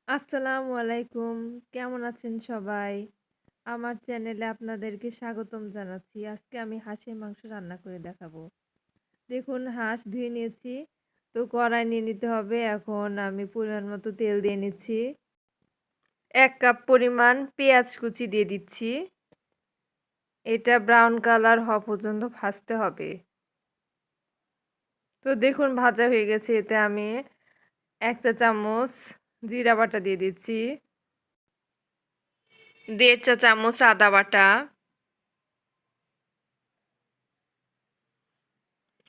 আসসালামু আলাইকুম। কেমন আছেন সবাই? আমার চ্যানেলে আপনাদেরকে স্বাগতম জানাচ্ছি। আজকে আমি হাঁসের মাংস রান্না করে দেখাবো। দেখুন হাঁস ধুয়ে নিয়েছি। তো কড়াই নিয়ে নিতে হবে। এখন আমি পরিমাণ মতো তেল দিয়ে নিচ্ছি। ১ কাপ পরিমাণ পেঁয়াজ কুচি দিয়ে দিচ্ছি। এটা ব্রাউন কালার হওয়া পর্যন্ত ভাজতে হবে। তো দেখুন ভাজা হয়ে গেছে। এতে আমি ১ চা চামচ জিরা বাটা দিয়ে দিচ্ছি। ১.৫ চা চামচ আদা বাটা,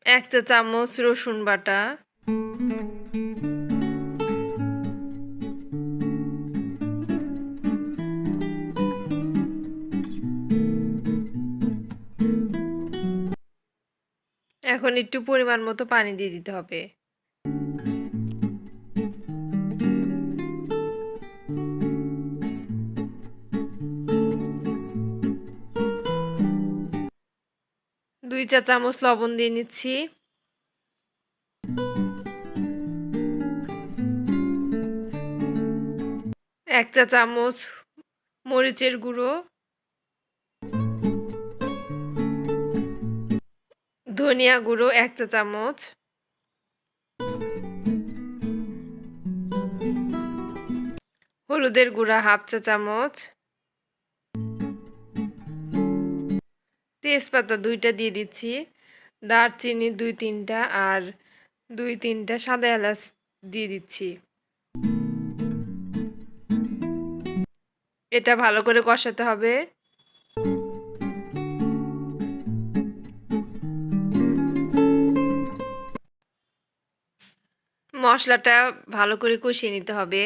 ১ চা চামচ রসুন বাটা, এখন একটু পরিমাণ মতো পানি দিয়ে দিতে হবে। দুই চা চামচ লবণ দিয়ে নিচ্ছি। ১ চা চামচ মরিচের গুঁড়ো, ধনিয়া গুঁড়ো ১ চা চামচ, হলুদের গুঁড়া ১/২ চা চামচ, তেজপাতা ২টা দিয়ে দিচ্ছি, দারচিনি ২-৩টা আর ২-৩টা সাদা এলাচ দিয়ে দিচ্ছি। এটা ভালো করে কষাতে হবে। মশলাটা ভালো করে কষিয়ে নিতে হবে।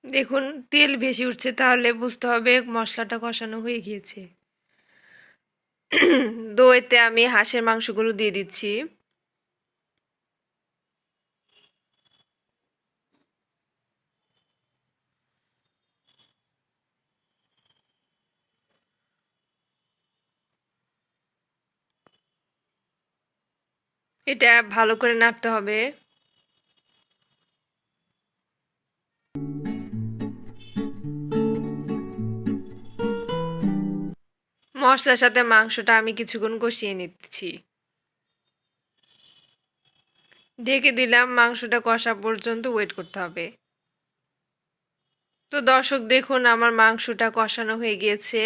দেখুন তেল ভেসে উঠছে, তাহলে বুঝতে হবে মশলাটা কষানো হয়ে গিয়েছে। এতে আমি হাঁসের মাংসগুলো দিয়ে দিচ্ছি। এটা ভালো করে নাড়তে হবে। মশলার সাথে মাংসটা আমি কিছুক্ষণ কষিয়ে নিচ্ছি। ঢেকে দিলাম, মাংসটা কষা পর্যন্ত ওয়েট করতে হবে। তো দর্শক দেখুন আমার মাংসটা কষানো হয়ে গিয়েছে।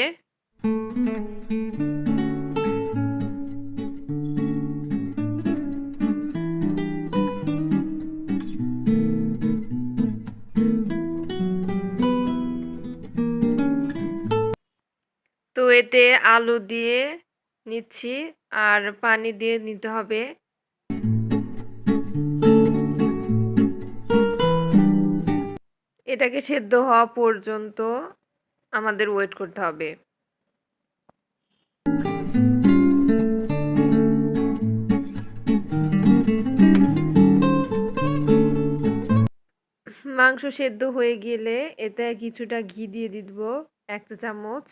তো এতে আলু দিয়ে নিচ্ছি আর পানি দিয়ে নিতে হবে। এটাকে সেদ্ধ হওয়া পর্যন্ত আমাদের ওয়েট করতে হবে। মাংস সেদ্ধ হয়ে গেলে এতে কিছুটা ঘি দিয়ে দিব ১ চা চামচ।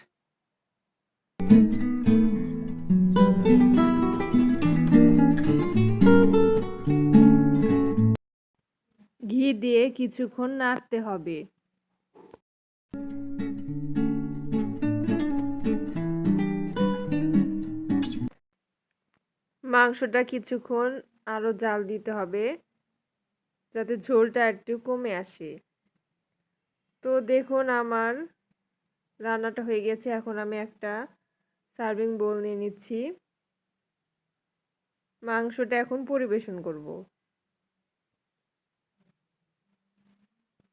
ঘি দিয়ে কিছুক্ষণ নাড়তে হবে। মাংসটা কিছুক্ষণ আরো জাল দিতে হবে যাতে ঝোলটা একটু কমে আসে। তো দেখুন আমার রান্নাটা হয়ে গেছে। এখন আমি একটা সার্ভিং বোল নিয়ে নিচ্ছি। মাংসটা এখন পরিবেশন করব।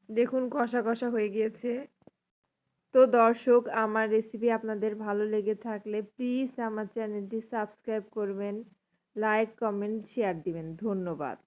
দেখুন কষা কষা হয়ে গিয়েছে। তো দর্শক আমার রেসিপি আপনাদের ভালো লেগে থাকলে প্লিজ আমার চ্যানেলটি সাবস্ক্রাইব করবেন, লাইক, কমেন্ট, শেয়ার দিবেন। ধন্যবাদ।